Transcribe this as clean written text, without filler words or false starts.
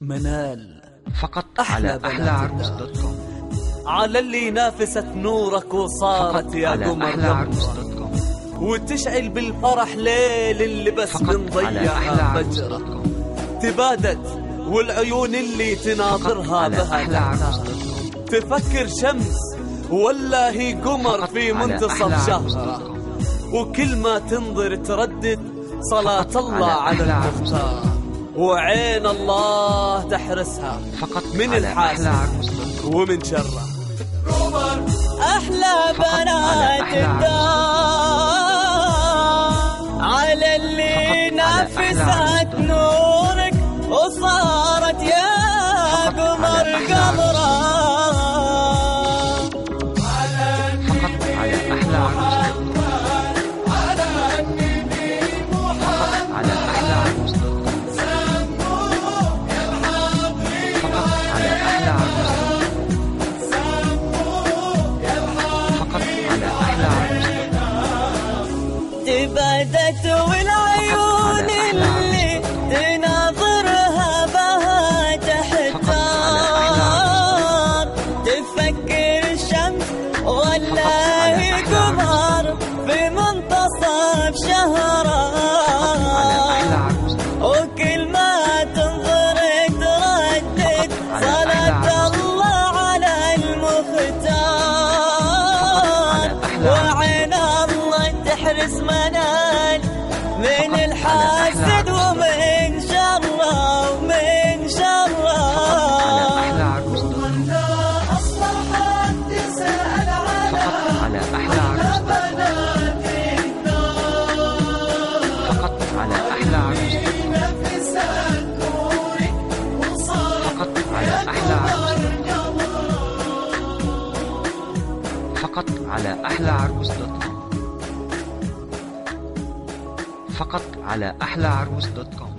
منال فقط على أحلى عروس دوت كوم. على اللي نافست نورك وصارت يا قمر قمرة وتشعل بالفرح ليل اللي بس بنضيعها فجرة تبادت والعيون اللي تناظرها بها تفكر شمس ولا هي قمر في منتصف شهرها وكل ما تنظر تردد صلاة الله على المختار وعين الله تحرسها من الحاسد ومن شره. أحلى بنات الدار على اللي نفست نورك وصارت يا قمر قمرة. فقط على أحلى عروس تبادت والعيون اللي تناظرها بها تحتار تفكر الشمس ولا هي قمر في منتصف شهرها وكل ما تنظر تردد صلاة الله على المختار وعين الله تحرس منال من الحاسد ومن شره ومن شره. أصبحت تسأل على أحلى عروس فقط على أحلى عروس فقط على أحلى عروس فقط على أحلى عروس دوت كوم. فقط على أحلى عروس دوت كوم.